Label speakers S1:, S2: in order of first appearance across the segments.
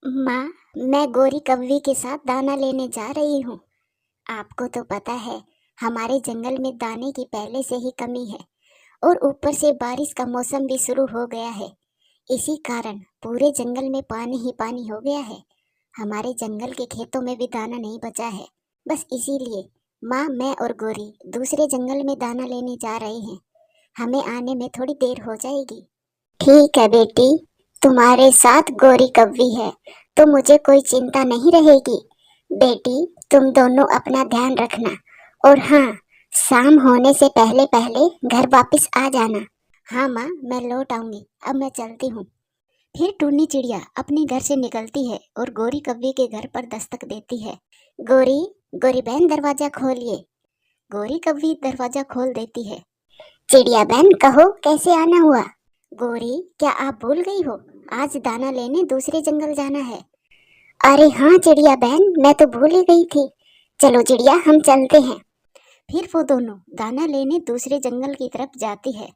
S1: माँ, मैं गोरी कव्वी के साथ दाना लेने जा रही हूँ। आपको तो पता है, हमारे जंगल में दाने की पहले से ही कमी है और ऊपर से बारिश का मौसम भी शुरू हो गया है। इसी कारण पूरे जंगल में पानी ही पानी हो गया है। हमारे जंगल के खेतों में भी दाना नहीं बचा है। बस इसीलिए माँ, मैं और गोरी दूसरे जंगल में दाना लेने जा रहे हैं। हमें आने में थोड़ी देर हो जाएगी। ठीक है बेटी, तुम्हारे साथ गोरी कव्वी है तो मुझे कोई चिंता नहीं रहेगी। बेटी, तुम दोनों अपना ध्यान रखना और हाँ, शाम होने से पहले पहले घर वापस आ जाना। हाँ माँ, मैं लौट आऊंगी। अब मैं चलती हूँ। फिर टूनी चिड़िया अपने घर से निकलती है और गोरी कव्वी के घर पर दस्तक देती है। गोरी, गोरी बहन, दरवाजा खोलिए। गोरी कव्वी दरवाजा खोल देती है। चिड़िया बहन, कहो कैसे आना हुआ? गोरी, क्या आप भूल गई हो? आज दाना लेने दूसरे जंगल जाना है। अरे हाँ चिड़िया बहन, मैं तो भूल ही गई थी। चलो चिड़िया, हम चलते हैं। फिर वो दोनों दाना लेने दूसरे जंगल की तरफ जाती है।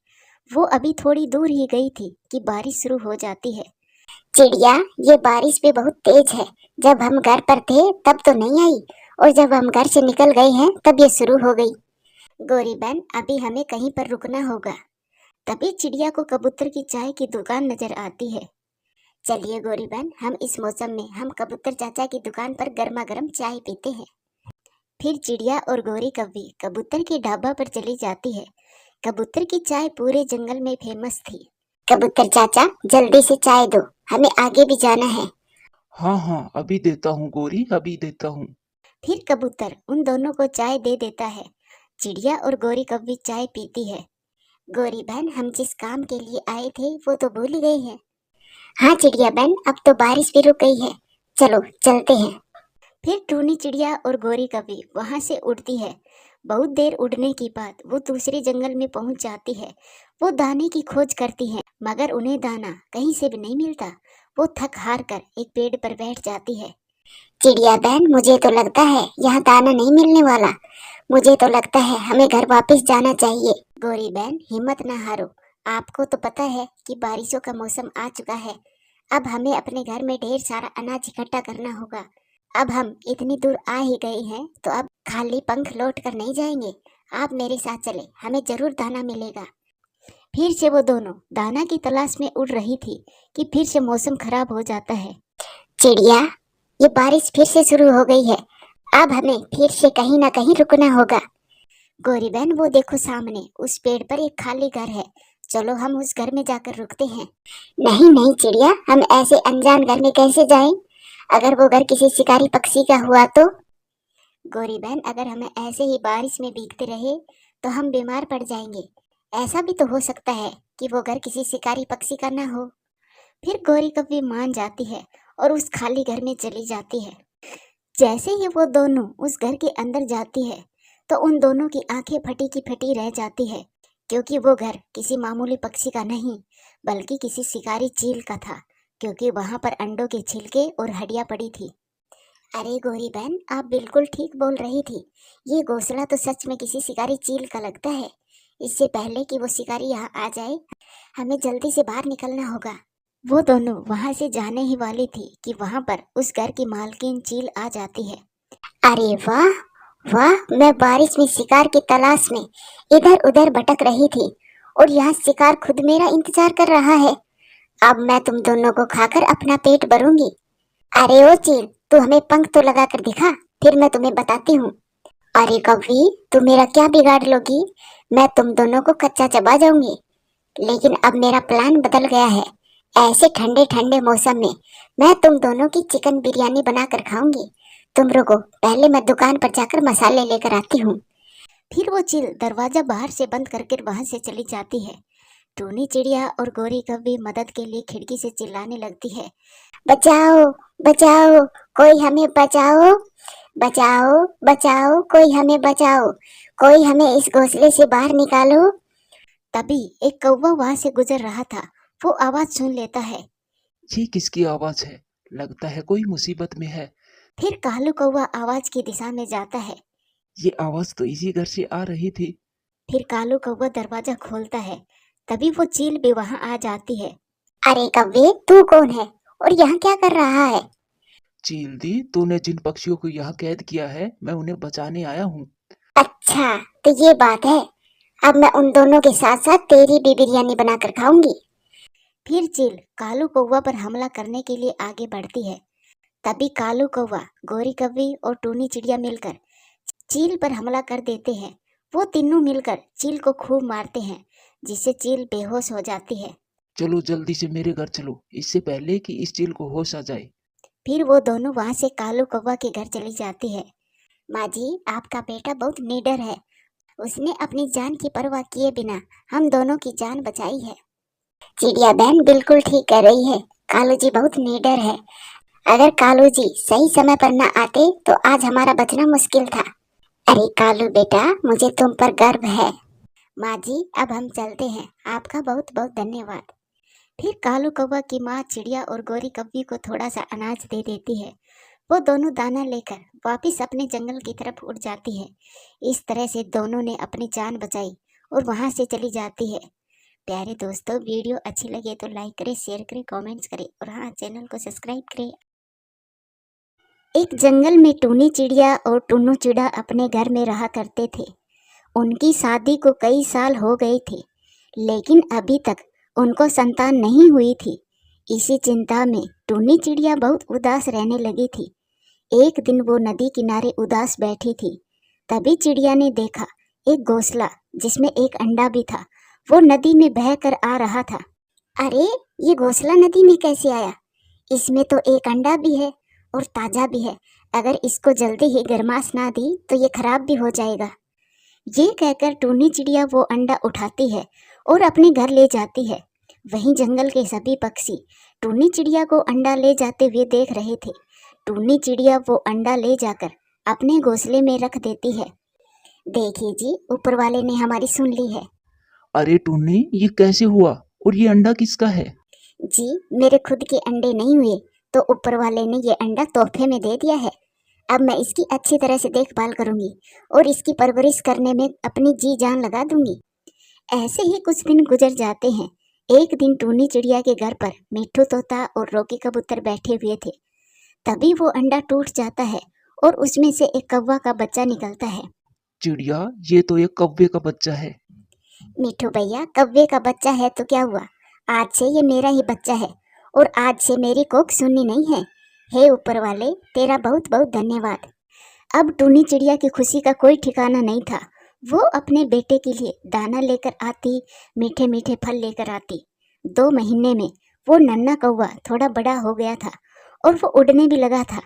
S1: वो अभी थोड़ी दूर ही गई थी कि बारिश शुरू हो जाती है। चिड़िया, ये बारिश भी बहुत तेज है। जब हम घर पर थे तब तो नहीं आई, और जब हम घर से निकल गए हैं तब ये शुरू हो गई। गोरी बहन, अभी हमें कहीं पर रुकना होगा। तभी चिड़िया को कबूतर की चाय की दुकान नजर आती है। चलिए गोरी बहन, हम इस मौसम में हम कबूतर चाचा की दुकान पर गर्मा गर्म चाय पीते हैं। फिर चिड़िया और गोरी कव्वी कबूतर के ढाबा पर चली जाती है। कबूतर की चाय पूरे जंगल में फेमस थी। कबूतर चाचा, जल्दी से चाय दो, हमें आगे भी जाना है।
S2: हाँ हाँ, अभी देता हूँ गोरी, अभी देता हूँ।
S1: फिर कबूतर उन दोनों को चाय दे देता है। चिड़िया और गोरी कव्वी चाय पीती है। गोरी बहन, हम जिस काम के लिए आए थे वो तो भूल ही गए हैं। हाँ चिड़िया बहन, अब तो बारिश भी रुक गई है। चलो चलते हैं। फिर टूनी चिड़िया और गोरी कव्वी वहां से उड़ती है। बहुत देर उड़ने के बाद वो दूसरे जंगल में पहुंच जाती है। वो दाने की खोज करती है, मगर उन्हें दाना कहीं से भी नहीं मिलता। वो थक हार कर एक पेड़ पर बैठ जाती है। चिड़िया बहन, मुझे तो लगता है यहाँ दाना नहीं मिलने वाला। मुझे तो लगता है हमें घर वापस जाना चाहिए। गोरी बहन, हिम्मत ना हारो। आपको तो पता है कि बारिशों का मौसम आ चुका है। अब हमें अपने घर में ढेर सारा अनाज इकट्ठा करना होगा। अब हम इतनी दूर आ ही गए हैं तो अब खाली पंख लौट कर नहीं जाएंगे। आप मेरे साथ चले, हमें जरूर दाना मिलेगा। फिर से वो दोनों दाना की तलाश में उड़ रही थी कि फिर से मौसम खराब हो जाता है। चिड़िया, ये बारिश फिर से शुरू हो गई है। अब हमें फिर से कहीं ना कहीं रुकना होगा। गोरी बहन, वो देखो सामने उस पेड़ पर एक खाली घर है। चलो हम उस घर में जाकर रुकते हैं। नहीं नहीं चिड़िया, हम ऐसे अनजान घर में कैसे जाएं? अगर वो घर किसी शिकारी पक्षी का हुआ तो? गोरी बहन, अगर हमें ऐसे ही बारिश में भीगते रहे तो हम बीमार पड़ जाएंगे। ऐसा भी तो हो सकता है कि वो घर किसी शिकारी पक्षी का ना हो। फिर गोरी कव्वी मान जाती है और उस खाली घर में चली जाती है। जैसे ही वो दोनों उस घर के अंदर जाती है तो उन दोनों की आंखें फटी की फटी रह जाती है, क्योंकि वो घर किसी मामूली पक्षी का नहीं बल्कि किसी शिकारी चील का था, क्योंकि वहां पर अंडों के छिलके और हड्डियां पड़ी थी। अरे गोरी बहन, आप बिल्कुल ठीक बोल रही थी। ये घोंसला तो सच में किसी शिकारी चील का लगता है। इससे पहले कि वो शिकारी यहाँ आ जाए, हमें जल्दी से बाहर निकलना होगा। वो दोनों वहां से जाने ही वाली थी कि वहां पर उस घर की मालकिन चील आ जाती है। अरे वाह वाह, मैं बारिश में शिकार की तलाश में इधर उधर भटक रही थी और यहाँ शिकार खुद मेरा इंतजार कर रहा है। अब मैं तुम दोनों को खाकर अपना पेट भरूंगी। अरे ओ चील, तू हमें पंख तो लगा कर दिखा, फिर मैं तुम्हें बताती हूँ। अरे कव्वी, तुम मेरा क्या बिगाड़ लोगी? मैं तुम दोनों को कच्चा चबा जाऊंगी। लेकिन अब मेरा प्लान बदल गया है। ऐसे ठंडे ठंडे मौसम में मैं तुम दोनों की चिकन बिरयानी बनाकर खाऊंगी। तुम रुको, पहले मैं दुकान पर जाकर मसाले लेकर आती हूँ। फिर वो चील दरवाजा बाहर से बंद करके वहां से चली जाती है। टूनी चिड़िया और गोरी कव्वी मदद के लिए खिड़की से चिल्लाने लगती है। बचाओ, बचाओ, कोई हमें बचाओ, बचाओ, बचाओ, कोई हमें बचाओ, कोई हमें इस घोंसले से बाहर निकालो। तभी एक कौवा वहां से गुजर रहा था। वो आवाज सुन लेता है।
S2: ये किसकी आवाज है? लगता है कोई मुसीबत में है।
S1: फिर कालू कौवा आवाज की दिशा में जाता है।
S2: ये आवाज तो इसी घर से आ रही थी।
S1: फिर कालू कौवा दरवाजा खोलता है। तभी वो चील भी वहां आ जाती है। अरे कव्वे, तू कौन है और यहाँ क्या कर रहा है?
S2: चील दी, तूने जिन पक्षियों को यहाँ कैद किया है, मैं उन्हें बचाने आया हूँ।
S1: अच्छा, तो ये बात है। अब मैं उन दोनों के साथ साथ तेरी भी बिरयानी बनाकर खाऊंगी। फिर चील कालू कौवा पर हमला करने के लिए आगे बढ़ती है। तभी कालू कौवा, गोरी कौवी और टूनी चिड़िया मिलकर चील पर हमला कर देते हैं। वो तीनों मिलकर चील को खूब मारते हैं, जिससे चील बेहोश हो जाती है।
S2: चलो जल्दी से मेरे घर चलो, इससे पहले कि इस चील को होश आ जाए।
S1: फिर वो दोनों वहां से कालू कौवा के घर चली जाती है। माँ जी, आपका बेटा बहुत निडर है। उसने अपनी जान की परवाह किए बिना हम दोनों की जान बचाई है। चिड़िया बहन बिल्कुल ठीक कह रही है। कालू जी बहुत निडर है। अगर कालू जी सही समय पर न आते तो आज हमारा बचना मुश्किल था। अरे कालू बेटा, मुझे तुम पर गर्व है। माँ जी, अब हम चलते हैं। आपका बहुत बहुत धन्यवाद। फिर कालू कौवा की माँ चिड़िया और गोरी कौवी को थोड़ा सा अनाज दे देती है। वो दोनों दाना लेकर वापस अपने जंगल की तरफ उड़ जाती है। इस तरह से दोनों ने अपनी जान बचाई और वहां से चली जाती है। प्यारे दोस्तों, वीडियो अच्छी लगे तो लाइक करें, शेयर करें, कमेंट्स करें और हाँ, चैनल को सब्सक्राइब करें। एक जंगल में टूनी चिड़िया और टुन्नू चिड़ा अपने घर में रहा करते थे। उनकी शादी को कई साल हो गए थे, लेकिन अभी तक उनको संतान नहीं हुई थी। इसी चिंता में टूनी चिड़िया बहुत उदास रहने लगी थी। एक दिन वो नदी किनारे उदास बैठी थी। तभी चिड़िया ने देखा एक घोंसला जिसमें एक अंडा भी था। वो नदी में बहकर आ रहा था। अरे, ये घोंसला नदी में कैसे आया? इसमें तो एक अंडा भी है और ताजा भी है। अगर इसको जल्दी ही गर्माश ना दी तो ये खराब भी हो जाएगा। ये कहकर टूनी चिड़िया वो अंडा उठाती है और अपने घर ले जाती है। वहीं जंगल के सभी पक्षी टूनी चिड़िया को अंडा ले जाते हुए देख रहे थे। टूनी चिड़िया वो अंडा ले जाकर अपने घोंसले में रख देती है। देखिए जी, ऊपर वाले ने हमारी सुन ली है।
S2: अरे टुन्नी, ये कैसे हुआ और ये अंडा किसका है?
S1: जी, मेरे खुद के अंडे नहीं हुए तो ऊपर वाले ने ये अंडा तोहफे में दे दिया है। अब मैं इसकी अच्छी तरह से देखभाल करूंगी और इसकी परवरिश करने में अपनी जी जान लगा दूंगी। ऐसे ही कुछ दिन गुजर जाते हैं। एक दिन टूनी चिड़िया के घर पर मिट्ठू तोता और रोकी कबूतर बैठे हुए थे। तभी वो अंडा टूट जाता है और उसमें से एक कौवा का बच्चा निकलता है।
S2: चिड़िया, ये तो एक कौवे का बच्चा है।
S1: मिट्ठू भैया, कौवे का बच्चा है तो क्या हुआ? आज से ये मेरा ही बच्चा है और आज से मेरी कोख सुननी नहीं है। हे ऊपर वाले, तेरा बहुत बहुत धन्यवाद। अब टूनी चिड़िया की खुशी का कोई ठिकाना नहीं था। वो अपने बेटे के लिए दाना लेकर आती, मीठे मीठे फल लेकर आती। 2 महीने में वो नन्हा कौवा थोड़ा बड़ा हो गया था और वो उड़ने भी लगा था।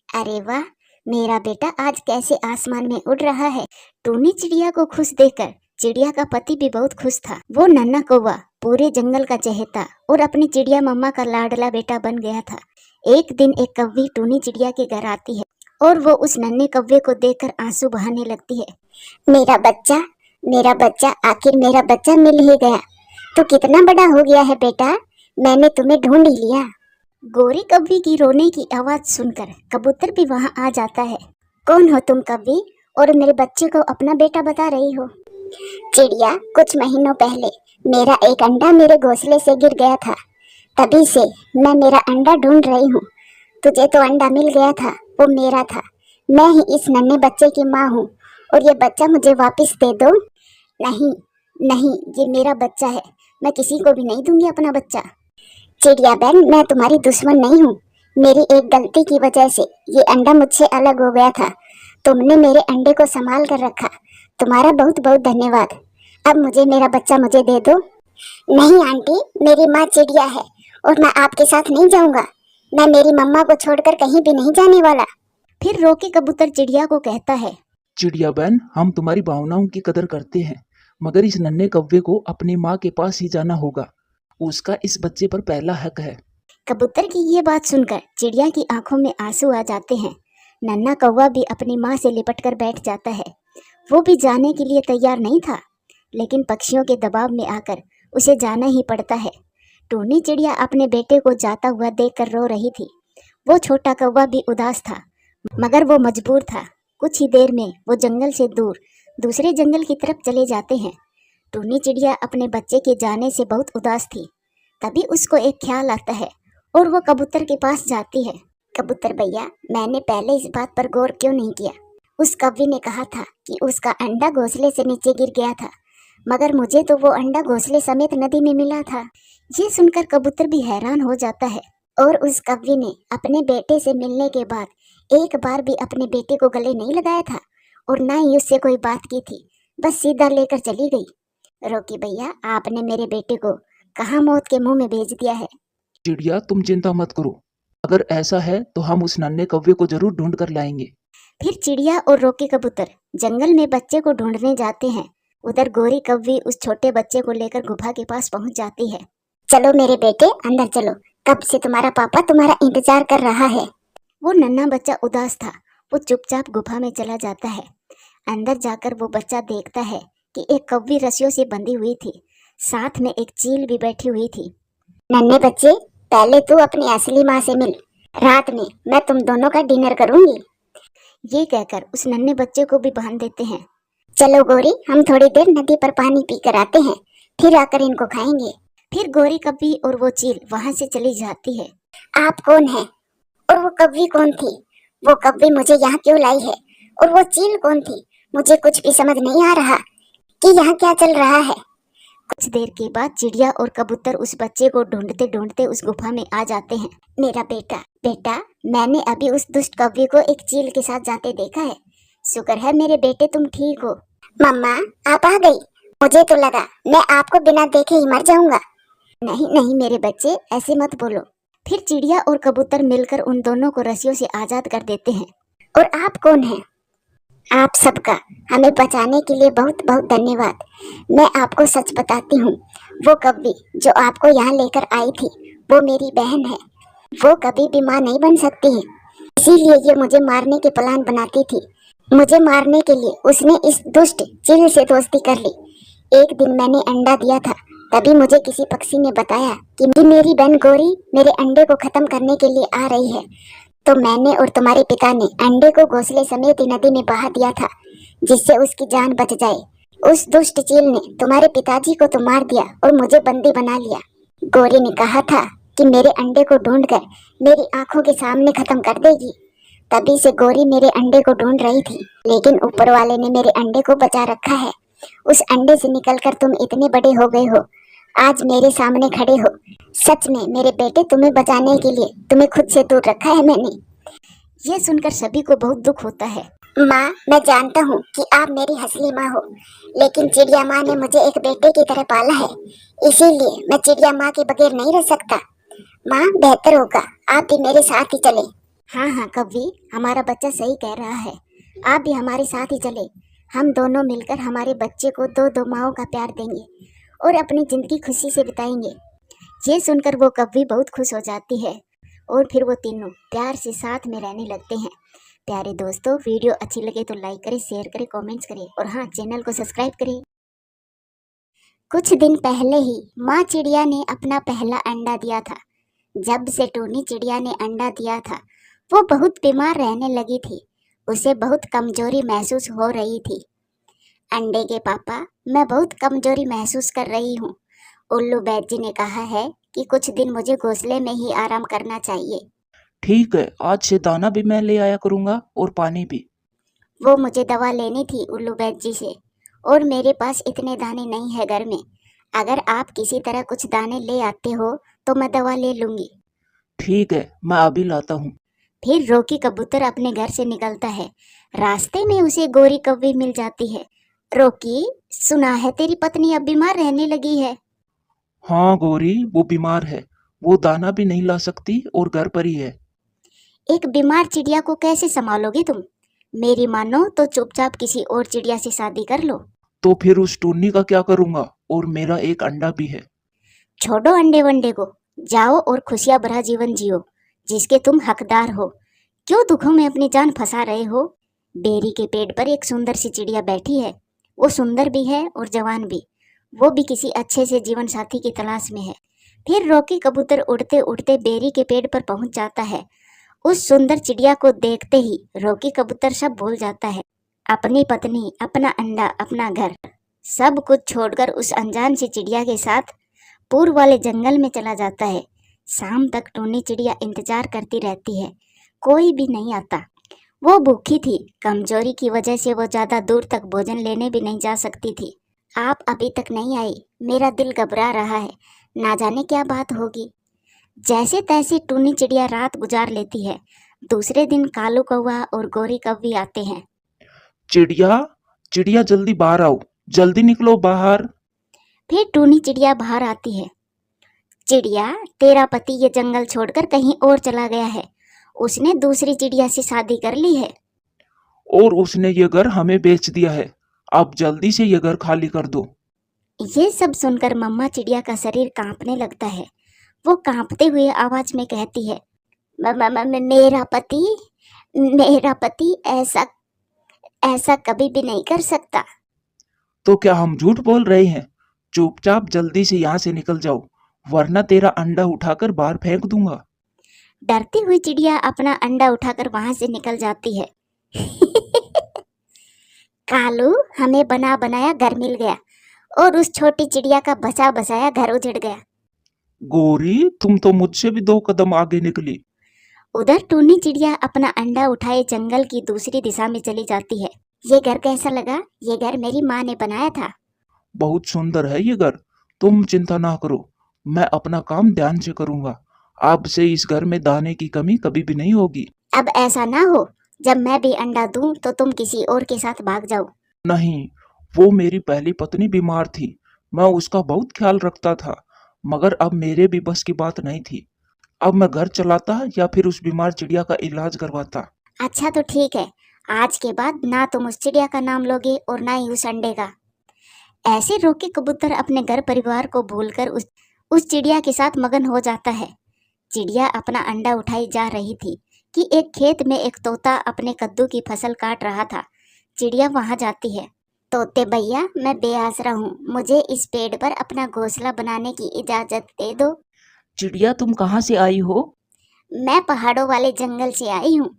S1: अरे वाह, मेरा बेटा आज कैसे आसमान में उड़ रहा है। टूनी चिड़िया को खुश देखकर चिड़िया का पति भी बहुत खुश था। वो नन्हा कौवा पूरे जंगल का चहेता और अपनी चिड़िया मम्मा का लाडला बेटा बन गया था। एक दिन एक कौवी टूनी चिड़िया के घर आती है और वो उस नन्हे कौवे को देखकर आंसू बहाने लगती है। मेरा बच्चा, मेरा बच्चा, आखिर मेरा बच्चा मिल ही गया। तो कितना बड़ा हो गया है बेटा, मैंने तुम्हें ढूंढ ही लिया। गोरी कौवी की रोने की आवाज सुनकर कबूतर भी वहां आ जाता है। कौन हो तुम कौवी, और मेरे बच्चे को अपना बेटा बता रही हो? चिड़िया, कुछ महीनों पहले मेरा एक अंडा मेरे घोंसले से गिर गया था। तभी से मैं मेरा अंडा ढूंढ रही हूँ। तुझे तो अंडा मिल गया था, वो मेरा था। मैं ही इस नन्हे बच्चे की माँ हूँ और ये बच्चा मुझे वापस दे दो। नहीं नहीं, ये मेरा बच्चा है। मैं किसी को भी नहीं दूंगी अपना बच्चा। चिड़िया बहन, मैं तुम्हारी दुश्मन नहीं हूँ। मेरी एक गलती की वजह से ये अंडा मुझसे अलग हो गया था। तुमने मेरे अंडे को संभाल कर रखा। तुम्हारा बहुत बहुत धन्यवाद। अब मुझे मेरा बच्चा मुझे दे दो। नहीं आंटी, मेरी माँ चिड़िया है और मैं आपके साथ नहीं जाऊंगा। मैं मेरी मम्मा को छोड़कर कहीं भी नहीं जाने वाला। फिर रोके कबूतर चिड़िया को कहता है।
S2: चिड़िया बहन, हम तुम्हारी भावनाओं की कदर करते हैं, मगर इस नन्हे कौवे को अपनी माँ के पास ही जाना होगा। उसका इस बच्चे पर पहला हक है।
S1: कबूतर की ये बात सुनकर चिड़िया की आंखों में आंसू आ जाते हैं। नन्हा कौवा भी अपनी माँ से लिपट कर बैठ जाता है। वो भी जाने के लिए तैयार नहीं था, लेकिन पक्षियों के दबाव में आकर उसे जाना ही पड़ता है। टूनी चिड़िया अपने बेटे को जाता हुआ देखकर रो रही थी। वो छोटा कौवा भी उदास था, मगर वो मजबूर था। कुछ ही देर में वो जंगल से दूर दूसरे जंगल की तरफ चले जाते हैं। टूनी चिड़िया अपने बच्चे के जाने से बहुत उदास थी। तभी उसको एक ख्याल आता है और वो कबूतर के पास जाती है। कबूतर भैया, मैंने पहले इस बात पर गौर क्यों नहीं किया। उस कौवे ने कहा था कि उसका अंडा घोंसले से नीचे गिर गया था, मगर मुझे तो वो अंडा घोंसले समेत नदी में मिला था। ये सुनकर कबूतर भी हैरान हो जाता है और उस कौवे ने अपने बेटे से मिलने के बाद एक बार भी अपने बेटे को गले नहीं लगाया था और ना ही उससे कोई बात की थी, बस सीधा लेकर चली गई। रोकी भैया, आपने मेरे बेटे को कहाँ मौत के मुंह में भेज दिया है।
S2: चिड़िया, तुम चिंता मत करो, अगर ऐसा है तो हम उस नन्हे कौवे को जरूर ढूंढ कर लाएंगे।
S1: फिर चिड़िया और रोकी कबूतर जंगल में बच्चे को ढूंढने जाते हैं। उधर गोरी कौवी उस छोटे बच्चे को लेकर गुफा के पास पहुंच जाती है। चलो मेरे बेटे, अंदर चलो, कब से तुम्हारा पापा तुम्हारा इंतजार कर रहा है। वो नन्हा बच्चा उदास था। वो चुपचाप गुफा में चला जाता है। अंदर जाकर वो बच्चा देखता है कि एक कौवी रस्सियों से बंधी हुई थी, साथ में एक चील भी बैठी हुई थी। नन्हे बच्चे, पहले तू अपनी असली माँ से मिल, रात में मैं तुम दोनों का डिनर करूंगी। ये कहकर उस नन्हे बच्चे को भी बांध देते हैं। चलो गोरी, हम थोड़ी देर नदी पर पानी पीकर आते हैं, फिर आकर इनको खाएंगे। फिर गोरी कौवी और वो चील वहां से चली जाती है। आप कौन हैं? और वो कौवी कौन थी? वो कौवी मुझे यहाँ क्यों लाई है? और वो चील कौन थी? मुझे कुछ भी समझ नहीं आ रहा कि यहाँ क्या चल रहा है। कुछ देर के बाद चिड़िया और कबूतर उस बच्चे को ढूंढते ढूंढते उस गुफा में आ जाते हैं। मेरा बेटा, बेटा, मैंने अभी उस दुष्ट कौवे को एक चील के साथ जाते देखा है। शुक्र है मेरे बेटे तुम ठीक हो। मम्मा, आप आ गई। मुझे तो लगा मैं आपको बिना देखे ही मर जाऊंगा। नहीं नहीं मेरे बच्चे, ऐसे मत बोलो। फिर चिड़िया और कबूतर मिलकर उन दोनों को रस्सियों से आजाद कर देते हैं। और आप कौन हैं? आप सबका हमें बचाने के लिए बहुत बहुत धन्यवाद। मैं आपको सच बताती हूँ, वो कौवी जो आपको यहाँ लेकर आई थी वो मेरी बहन है। वो कभी भी माँ नहीं बन सकती है, इसीलिए ये मुझे मारने के प्लान बनाती थी। मुझे मारने के लिए उसने इस दुष्ट चील से दोस्ती कर ली। एक दिन मैंने अंडा दिया था, तभी मुझे किसी पक्षी ने बताया कि मेरी बहन गोरी मेरे अंडे को खत्म करने के लिए आ रही है। तो मैंने और तुम्हारे पिता ने अंडे को घोंसले समेत नदी में बहा दिया था, जिससे उसकी जान बच जाए। उस दुष्ट चील ने तुम्हारे पिताजी को तो मार दिया और मुझे बंदी बना लिया। गोरी ने कहा था कि मेरे अंडे को ढूंढकर मेरी आंखों के सामने खत्म कर देगी। तभी से गोरी मेरे अंडे को ढूंढ रही थी, लेकिन ऊपर वाले ने मेरे अंडे को बचा रखा है। उस अंडे से निकलकर तुम इतने बड़े हो गए हो, आज मेरे सामने खड़े हो। सच में मेरे बेटे, तुम्हें बचाने के लिए तुम्हें खुद से दूर रखा है मैंने। ये सुनकर सभी को बहुत दुख होता है। माँ, मैं जानता हूँ कि आप मेरी असली माँ हो, लेकिन चिड़िया माँ ने मुझे एक बेटे की तरह पाला है, इसीलिए मैं चिड़िया माँ के बगैर नहीं रह सकता। माँ, बेहतर होगा आप भी मेरे साथ ही चले। हाँ हाँ कौवी, हमारा बच्चा सही कह रहा है, आप भी हमारे साथ ही चले। हम दोनों मिलकर हमारे बच्चे को दो दो माओं का प्यार देंगे और अपनी जिंदगी खुशी से बिताएंगे। ये सुनकर वो कौवी बहुत खुश हो जाती है और फिर वो तीनों प्यार से साथ में रहने लगते हैं। प्यारे दोस्तों, वीडियो अच्छी लगे तो लाइक करें, शेयर करें, कमेंट्स करें और हाँ, चैनल को सब्सक्राइब करें। कुछ दिन पहले ही माँ चिड़िया ने अपना पहला अंडा दिया था। जब से टूनी चिड़िया ने अंडा दिया था, वो बहुत बीमार रहने लगी थी। उसे बहुत कमजोरी महसूस हो रही थी। अंडे के पापा, मैं बहुत कमजोरी महसूस कर रही हूँ। उल्लू बैद जी ने कहा है कि कुछ दिन मुझे घोंसले में ही आराम करना चाहिए।
S2: ठीक है, आज से दाना भी मैं ले आया करूंगा और पानी भी।
S1: वो मुझे दवा लेनी थी उल्लू बैद जी से, और मेरे पास इतने दाने नहीं है घर में। अगर आप किसी तरह कुछ दाने ले आते हो तो मैं दवा ले लूंगी।
S2: ठीक है, मैं अभी लाता हूँ।
S1: फिर रोकी कबूतर अपने घर से निकलता है। रास्ते में उसे गोरी कौवी मिल जाती है। रोकी, सुना है तेरी पत्नी अब बीमार रहने लगी है।
S2: हाँ गोरी, वो बीमार है, वो दाना भी नहीं ला सकती और घर पर ही है।
S1: एक बीमार चिड़िया को कैसे संभालोगे तुम? मेरी मानो तो चुपचाप किसी और चिड़िया से शादी कर लो।
S2: तो फिर उस टूनी का क्या करूंगा, और मेरा एक अंडा भी है।
S1: छोड़ो अंडे वंडे को, जाओ और खुशियां भरा जीवन जियो जिसके तुम हकदार हो। क्यों दुखों में अपनी जान फंसा रहे हो? बेरी के पेड़ पर एक सुंदर सी चिड़िया बैठी है। वो सुंदर भी है और जवान भी। वो भी किसी अच्छे से जीवन साथी की तलाश में है। फिर रोकी कबूतर उड़ते उड़ते बेरी के पेड़ पर पहुंच जाता है। उस सुंदर चिड़िया को देखते ही रोकी कबूतर सब भूल जाता है। अपनी पत्नी, अपना अंडा, अपना घर, सब कुछ छोड़कर उस अनजान सी चिड़िया के साथ पूर्व वाले जंगल में चला जाता है। शाम तक टूनी चिड़िया इंतजार करती रहती है। कोई भी नहीं आता। वो भूखी थी, कमजोरी की वजह से वो ज्यादा दूर तक भोजन लेने भी नहीं जा सकती थी। आप अभी तक नहीं आई, मेरा दिल घबरा रहा है, ना जाने क्या बात होगी। जैसे तैसे टूनी चिड़िया रात गुजार लेती है। दूसरे दिन कालू कौवा और गोरी कौवी आते हैं।
S2: चिड़िया, चिड़िया जल्दी बाहर आओ, जल्दी निकलो बाहर।
S1: फिर टूनी चिड़िया बाहर आती है। चिड़िया, तेरा पति ये जंगल छोड़कर कहीं और चला गया है। उसने दूसरी चिड़िया से शादी कर ली है।
S2: और उसने ये घर हमें बेच दिया है। अब जल्दी से ये घर खाली कर दो।
S1: ये सब सुनकर मम्मा चिड़िया का शरीर कांपने लगता है। वो कांपते हुए आवाज में कहती है, मेरा पति ऐसा ऐसा कभी भी नहीं कर सकता।
S2: तो क्या हम झूठ बोल रहे हैं? चुपचाप जल्दी से यहाँ से निकल जाओ, वरना तेरा अंडा उठाकर बाहर फेंक दूंगा।
S1: डरती हुई चिड़िया अपना अंडा उठाकर वहां से निकल जाती है। कालू, हमें बना बनाया घर मिल गया और उस छोटी चिड़िया का बचा बसाया घर उजड़ गया।
S2: गोरी, तुम तो मुझसे भी 2 कदम आगे निकली।
S1: उधर टूनी चिड़िया अपना अंडा उठाए जंगल की दूसरी दिशा में चली जाती है। ये घर कैसा लगा? ये घर मेरी माँ ने बनाया था।
S2: बहुत सुंदर है ये घर, तुम चिंता ना करो, मैं अपना काम ध्यान से करूंगा। अब से इस घर में दाने की कमी कभी भी नहीं होगी।
S1: अब ऐसा ना हो, जब मैं भी अंडा दूं तो तुम किसी और के साथ भाग जाओ।
S2: नहीं, वो मेरी पहली पत्नी बीमार थी, मैं उसका बहुत ख्याल रखता था, मगर अब मेरे भी बस की बात नहीं थी। अब मैं घर चलाता या फिर उस बीमार चिड़िया का इलाज करवाता।
S1: अच्छा तो ठीक है, आज के बाद ना तुम उस चिड़िया का नाम लोगे और ना ही उस अंडे का। ऐसे रोके कबूतर अपने घर परिवार को भूलकर उस चिड़िया के साथ मगन हो जाता है। चिड़िया अपना अंडा उठाई जा रही थी कि एक खेत में एक तोता अपने कद्दू की फसल काट रहा था। चिड़िया वहां जाती है। तोते भैया, मैं बेआसरा हूँ, मुझे इस पेड़ पर अपना घोंसला बनाने की इजाजत दे दो।
S2: चिड़िया, तुम कहाँ से आई हो?
S1: मैं पहाड़ों वाले जंगल से आई हूँ।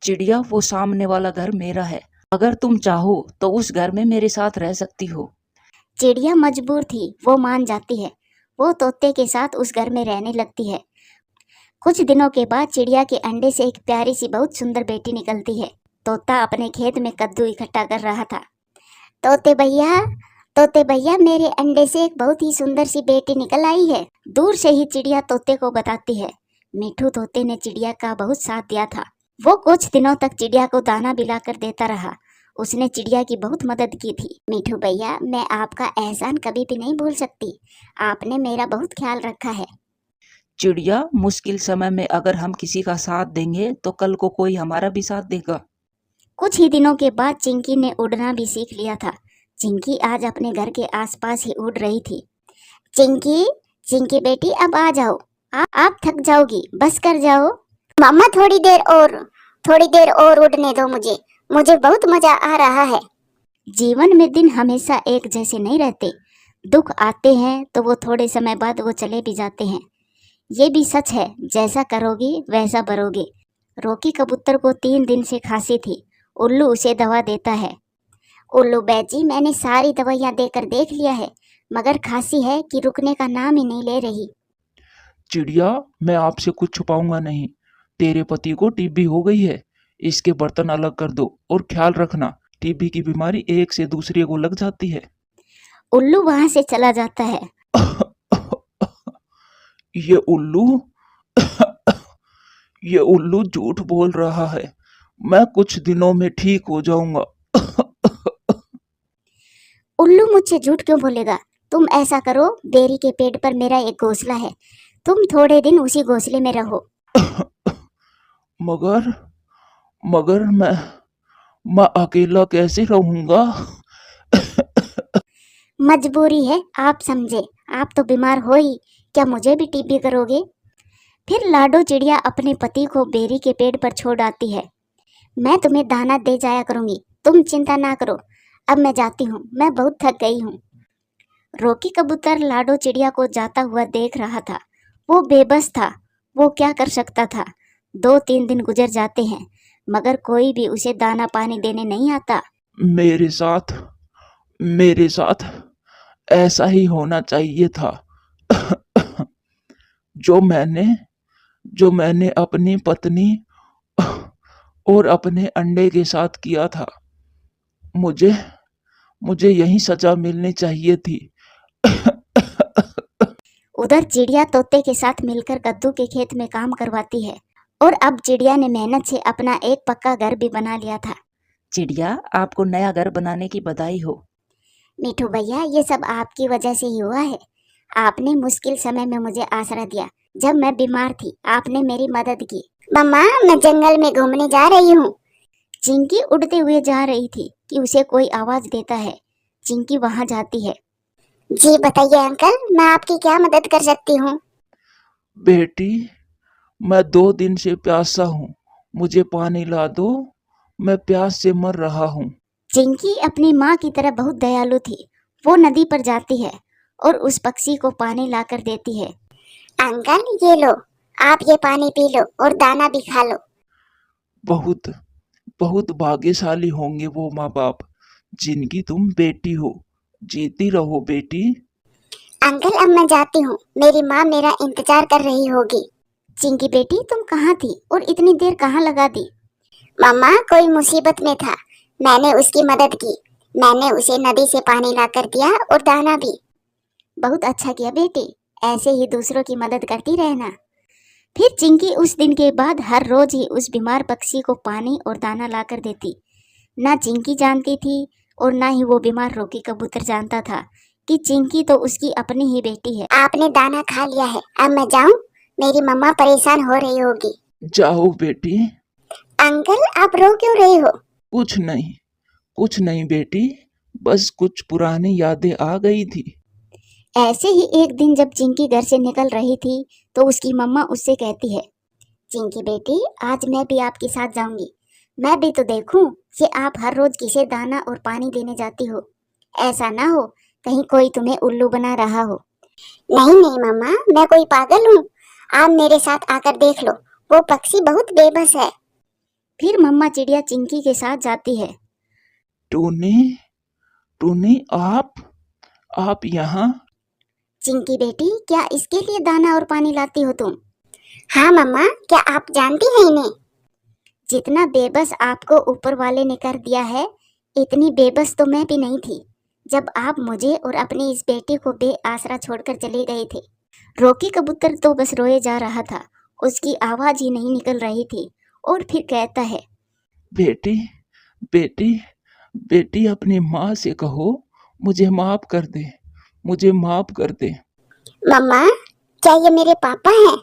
S2: चिड़िया, वो सामने वाला घर मेरा है, अगर तुम चाहो तो उस घर में मेरे साथ रह सकती हो।
S1: चिड़िया मजबूर थी, वो मान जाती है। वो तोते के साथ उस घर में रहने लगती है। कुछ दिनों के बाद चिड़िया के अंडे से एक प्यारी सी बहुत सुंदर बेटी निकलती है। तोता अपने खेत में कद्दू इकट्ठा कर रहा था। तोते भैया, तोते भैया, मेरे अंडे से एक बहुत ही सुंदर सी बेटी निकल आई है। दूर से ही चिड़िया तोते को बताती है। मिठू तोते ने चिड़िया का बहुत साथ दिया था। वो कुछ दिनों तक चिड़िया को दाना पिलाकर देता रहा। उसने चिड़िया की बहुत मदद की थी। मिठू भैया, मैं आपका एहसान कभी भी नहीं भूल सकती। आपने मेरा बहुत ख्याल रखा है।
S2: चिड़िया, मुश्किल समय में अगर हम किसी का साथ देंगे तो कल को कोई हमारा भी साथ देगा।
S1: कुछ ही दिनों के बाद चिंकी ने उड़ना भी सीख लिया था। चिंकी आज अपने घर के आसपास ही उड़ रही थी। चिंकी, चिंकी बेटी, अब आ जाओ। आप थक जाओगी, बस कर जाओ। मम्मा, थोड़ी देर और उड़ने दो मुझे बहुत मजा आ रहा है। जीवन में दिन हमेशा एक जैसे नहीं रहते। दुख आते हैं तो वो थोड़े समय बाद वो चले भी जाते हैं। ये भी सच है, जैसा करोगी वैसा भरोगे। रोकी कबूतर को 3 दिन से खांसी थी। उल्लू उसे दवा देता है। उल्लू बैजी, मैंने सारी दवाइयाँ देकर देख लिया है, मगर खांसी है कि रुकने का नाम ही नहीं ले रही।
S2: चिड़िया, मैं आपसे कुछ छुपाऊंगा नहीं, तेरे पति को टीबी हो गई है। इसके बर्तन अलग कर दो और ख्याल रखना, टीबी की बीमारी एक से दूसरे को लग जाती है।
S1: उल्लू वहां से चला जाता है।
S2: ये उल्लू ये उल्लू झूठ बोल रहा है, मैं कुछ दिनों में ठीक हो जाऊंगा।
S1: उल्लू मुझसे झूठ क्यों बोलेगा? तुम ऐसा करो, बेरी के पेड़ पर मेरा एक घोंसला है, तुम थोड़े दिन उसी घोंसले में रहो।
S2: मगर मगर मैं अकेला कैसे रहूंगा?
S1: मजबूरी है, आप समझे। आप तो बीमार हो ही, क्या मुझे भी टीबी करोगे? फिर लाडो चिड़िया अपने पति को बेरी के पेड़ पर छोड़ आती है। मैं तुम्हें दाना दे जाया करूंगी, तुम चिंता ना करो। अब मैं जाती हूँ, मैं बहुत थक गई हूँ। रोकी कबूतर लाडो चिड़िया को जाता हुआ देख रहा था। वो बेबस था, वो क्या कर सकता था। 2-3 दिन गुजर जाते हैं, मगर कोई भी उसे दाना पानी देने नहीं आता।
S2: मेरे साथ ऐसा ही होना चाहिए था। जो मैंने अपनी पत्नी और अपने अंडे के साथ किया था। मुझे मुझे यही सजा मिलनी चाहिए थी।
S1: उधर चिड़िया तोते के साथ मिलकर कद्दू के खेत में काम करवाती है और अब चिड़िया ने मेहनत से अपना एक पक्का घर भी बना लिया था।
S3: चिड़िया, आपको नया घर बनाने की बधाई हो।
S1: मिठू भैया, ये सब आपकी वजह से ही हुआ है। आपने मुश्किल समय में मुझे आसरा दिया। जब मैं बीमार थी आपने मेरी मदद की। मम्मा, मैं जंगल में घूमने जा रही हूँ। चिंकी उड़ते हुए जा रही थी कि उसे कोई आवाज देता है। चिंकी वहां जाती है। जी बताइए अंकल, मैं आपकी क्या मदद कर सकती हूँ?
S2: बेटी, मैं 2 दिन से प्यासा हूँ। मुझे पानी ला दो। मैं प्यास से मर रहा हूँ।
S1: चिंकी अपनी माँ की तरह बहुत दयालु थी। वो नदी पर जाती है और उस पक्षी को पानी लाकर देती है। अंकल, ये लो, आप ये पानी पी लो और दाना भी खा लो।
S2: बहुत बहुत भाग्यशाली होंगे वो माँ बाप जिनकी तुम बेटी हो। जीती रहो बेटी।
S1: अंकल, अब मैं जाती हूँ। मेरी माँ मेरा इंतजार कर रही होगी। चिंकी बेटी, तुम कहाँ थी और इतनी देर कहाँ लगा दी? मम्मा, कोई मुसीबत में था, मैंने उसकी मदद की। मैंने उसे नदी से पानी लाकर दिया और दाना भी। बहुत अच्छा किया बेटी, ऐसे ही दूसरों की मदद करती रहना। फिर चिंकी उस दिन के बाद हर रोज ही उस बीमार पक्षी को पानी और दाना लाकर देती। ना चिंकी जानती थी और ना ही वो बीमार रोकी कबूतर जानता था कि चिंकी तो उसकी अपनी ही बेटी है। आपने दाना खा लिया है, अब मैं जाऊं? मेरी मम्मा परेशान हो रही होगी।
S2: जाओ बेटी।
S1: अंकल, आप रो क्यों रहे हो?
S2: कुछ नहीं बेटी, बस कुछ पुरानी यादें आ गई थी।
S1: ऐसे ही एक दिन जब चिंकी घर से निकल रही थी तो उसकी मम्मा उससे कहती है, चिंकी बेटी, आज मैं भी आपके साथ जाऊंगी। मैं भी तो देखूं कि आप हर रोज किसे दाना और पानी देने जाती हो। ऐसा ना हो कहीं कोई तुम्हें उल्लू बना रहा हो। नहीं नहीं मम्मा, मैं कोई पागल हूँ। आप मेरे साथ आकर देख लो, वो पक्षी बहुत बेबस है। फिर मम्मा चिड़िया चिंकी के साथ जाती है।
S2: टूनी, टूनी, आप यहाँ?
S1: चिंकी बेटी, क्या इसके लिए दाना और पानी लाती हो तुम? हाँ मम्मा, क्या आप जानती हैं इन्हें? जितना बेबस आपको ऊपर वाले ने कर दिया है, इतनी बेबस तो मैं भी नहीं थी जब आप मुझे और अपनी इस बेटी को बेआसरा छोड़कर चले गए थे। रोकी कबूतर तो बस रोए जा रहा था, उसकी आवाज ही नहीं निकल रही थी और फिर कहता है,
S2: बेटी, बेटी, बेटी, अपनी माँ से कहो मुझे माफ कर दे। मुझे माफ कर दे।
S1: मम्मा, क्या ये मेरे पापा हैं?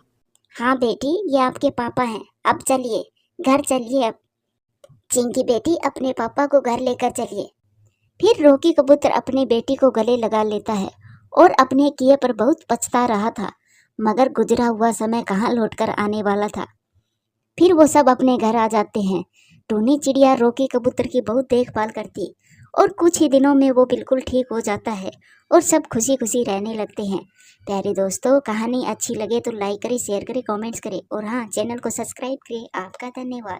S1: हाँ बेटी, ये आपके पापा हैं। अब चलिए, घर चलिए अब। चिंकी बेटी, अपने पापा को घर लेकर चलिए। फिर रोकी कबूतर अपनी बेटी को गले लगा लेता है और अपने किए पर बहुत पछता रहा था, मगर गुजरा हुआ समय कहाँ लौटकर आने वाला था। फिर वो सब अपने घर आ जाते हैं। टूनी चिड़िया रोकी कबूतर की बहुत देखभाल करती और कुछ ही दिनों में वो बिल्कुल ठीक हो जाता है और सब खुशी खुशी रहने लगते हैं। प्यारे दोस्तों, कहानी अच्छी लगे तो लाइक करें, शेयर करें, कमेंट्स करें और हाँ, चैनल को सब्सक्राइब करें। आपका धन्यवाद।